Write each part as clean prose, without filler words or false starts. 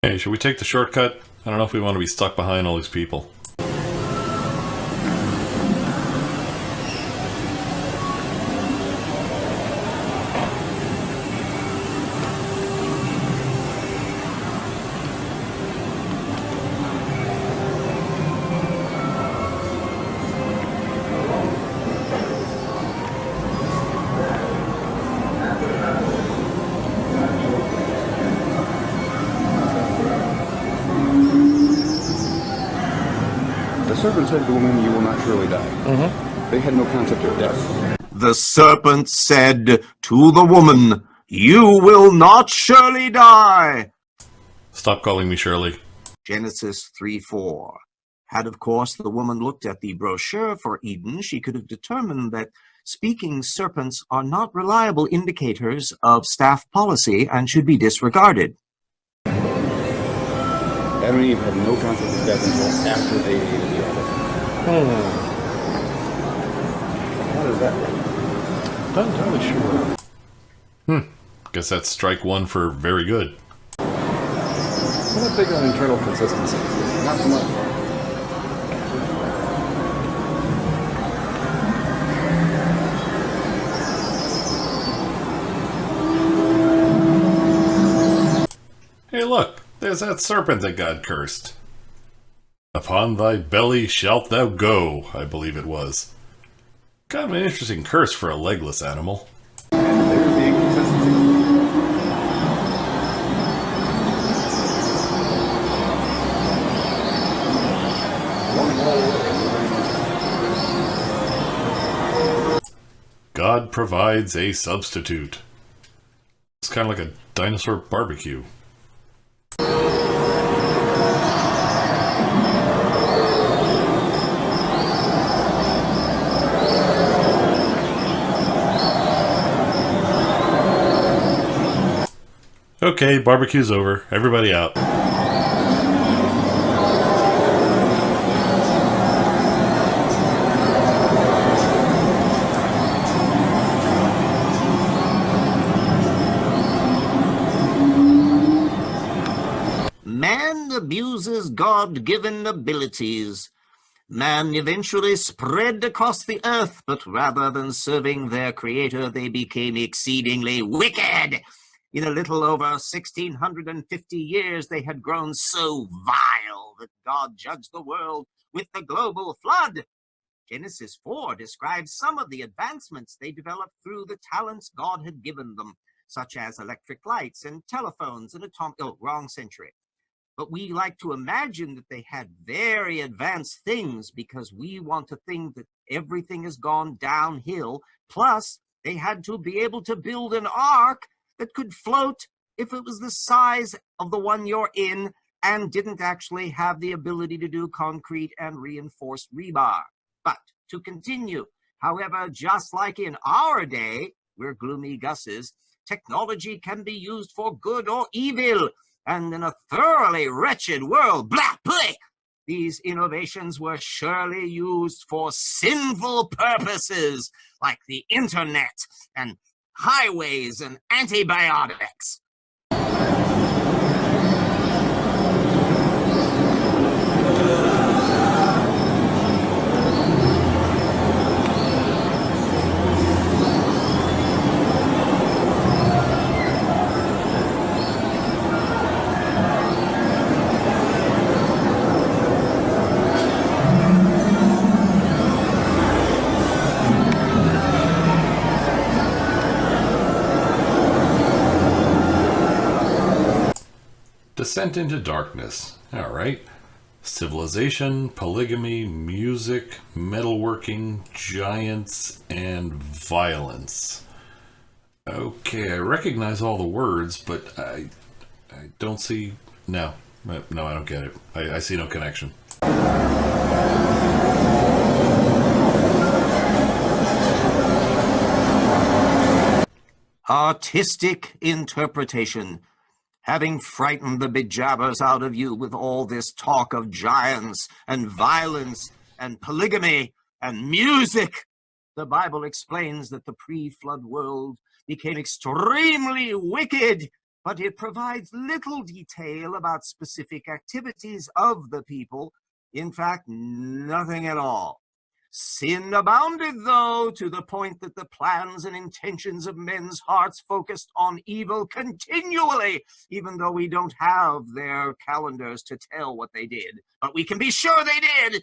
Hey, should we take the shortcut? I don't know if we want to be stuck behind all these people. The serpent said to the woman, "You will not surely die." They had no concept of death. The serpent said to the woman, "You will not surely die." Stop calling me Shirley. Genesis 3:4. Had, of course, the woman looked at the brochure for Eden, she could have determined that speaking serpents are not reliable indicators of staff policy and should be disregarded. Adam and Eve had no concept of death until after they ate of the apple. How does that work? Not entirely sure. Guess that's strike one for very good. I'm not big on internal consistency. Not so much. Hey look, there's that serpent that God cursed. Upon thy belly shalt thou go, I believe it was. Kind of an interesting curse for a legless animal. And there's the inconsistency. God provides a substitute. It's kind of like a dinosaur barbecue. Okay, barbecue's over. Everybody out. Man abuses God-given abilities. Man eventually spread across the earth, but rather than serving their creator, they became exceedingly wicked. In a little over 1,650 years, they had grown so vile that God judged the world with the global flood. Genesis 4 describes some of the advancements they developed through the talents God had given them, such as electric lights and telephones and wrong century. But we like to imagine that they had very advanced things because we want to think that everything has gone downhill. Plus, they had to be able to build an ark that could float if it was the size of the one you're in and didn't actually have the ability to do concrete and reinforced rebar. But to continue, however, just like in our day, we're gloomy gusses, technology can be used for good or evil. And in a thoroughly wretched world, blah, blah, these innovations were surely used for sinful purposes, like the internet and highways and antibiotics. Descent into darkness. Alright. Civilization, polygamy, music, metalworking, giants, and violence. Okay, I recognize all the words, but I don't see... No, I don't get it. I see no connection. Artistic interpretation. Having frightened the bejabbers out of you with all this talk of giants and violence and polygamy and music, the Bible explains that the pre-flood world became extremely wicked, but it provides little detail about specific activities of the people. In fact, nothing at all. Sin abounded, though, to the point that the plans and intentions of men's hearts focused on evil continually, even though we don't have their calendars to tell what they did. But we can be sure they did.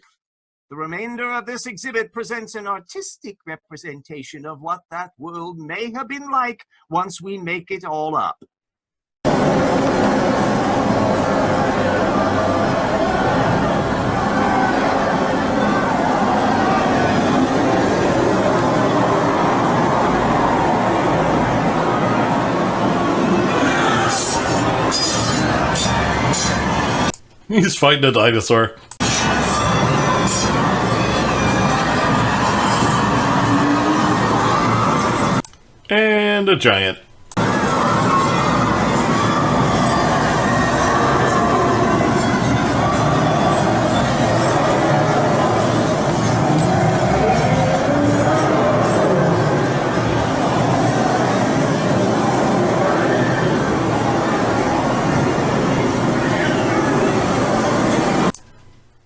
The remainder of this exhibit presents an artistic representation of what that world may have been like once we make it all up. He's fighting a dinosaur. And a giant.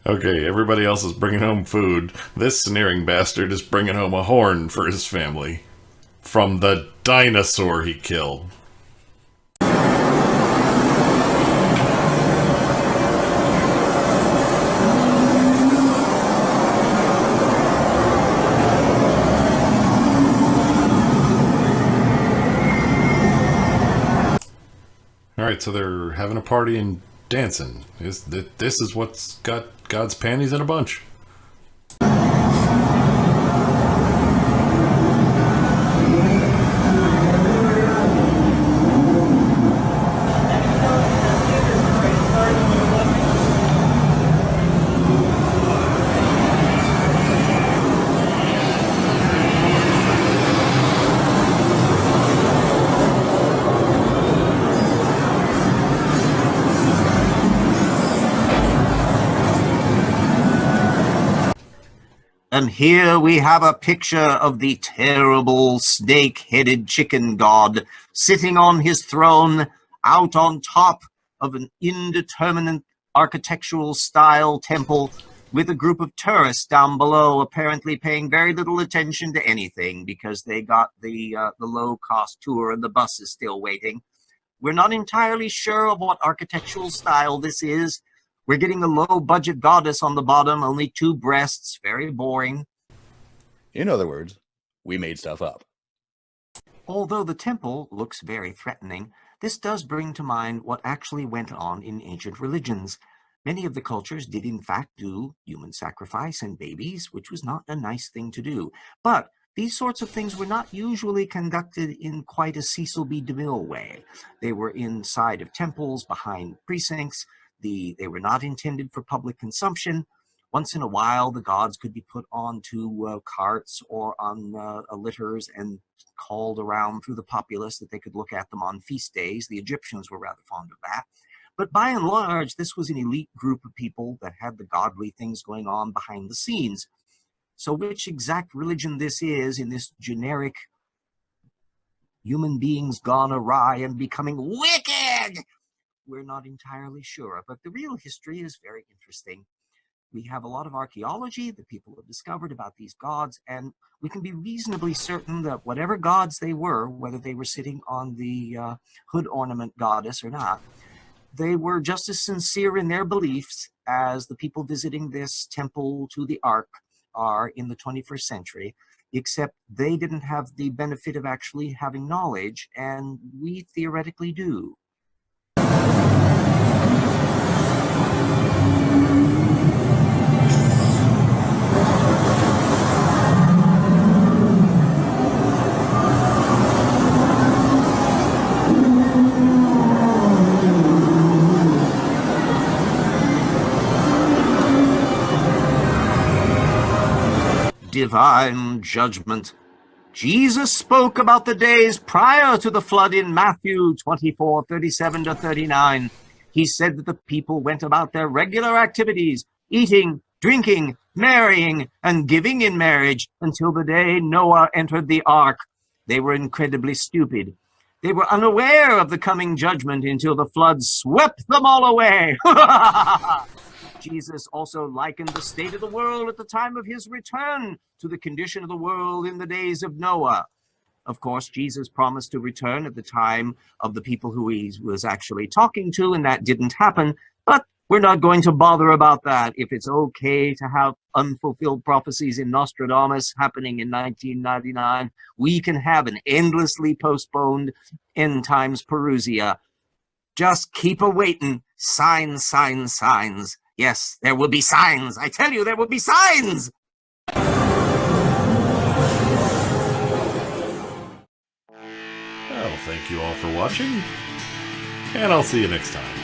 Okay, everybody else is bringing home food. This sneering bastard is bringing home a horn for his family. From the dinosaur he killed. Alright, so they're having a party and dancing. This is what's got God's panties in a bunch. And here we have a picture of the terrible snake-headed chicken god sitting on his throne out on top of an indeterminate architectural style temple with a group of tourists down below apparently paying very little attention to anything because they got the low-cost tour and the bus is still waiting. We're not entirely sure of what architectural style this is. We're getting a low-budget goddess on the bottom, only 2 breasts, very boring. In other words, we made stuff up. Although the temple looks very threatening, this does bring to mind what actually went on in ancient religions. Many of the cultures did in fact do human sacrifice and babies, which was not a nice thing to do. But these sorts of things were not usually conducted in quite a Cecil B. DeMille way. They were inside of temples, behind precincts. They were not intended for public consumption. Once in a while, the gods could be put onto carts or on litters and called around through the populace that they could look at them on feast days. The Egyptians were rather fond of that. But by and large, this was an elite group of people that had the godly things going on behind the scenes. So which exact religion this is in this generic human beings gone awry and becoming wicked, we're not entirely sure. But the real history is very interesting. We have a lot of archaeology that people have discovered about these gods, and we can be reasonably certain that whatever gods they were, whether they were sitting on the hood ornament goddess or not, they were just as sincere in their beliefs as the people visiting this temple to the Ark are in the 21st century, except they didn't have the benefit of actually having knowledge, and we theoretically do. divine judgment. Jesus spoke about the days prior to the flood in Matthew 24:37-39. He said that the people went about their regular activities, eating, drinking, marrying, and giving in marriage until the day Noah entered the ark. They were incredibly stupid. They were unaware of the coming judgment until the flood swept them all away. Jesus also likened the state of the world at the time of his return to the condition of the world in the days of Noah. Of course, Jesus promised to return at the time of the people who he was actually talking to, and that didn't happen. But we're not going to bother about that. If it's okay to have unfulfilled prophecies in Nostradamus happening in 1999, we can have an endlessly postponed end times Perusia. Just keep a-waiting. Signs, signs, signs. Yes, there will be signs. I tell you, there will be signs. Well, thank you all for watching, and I'll see you next time.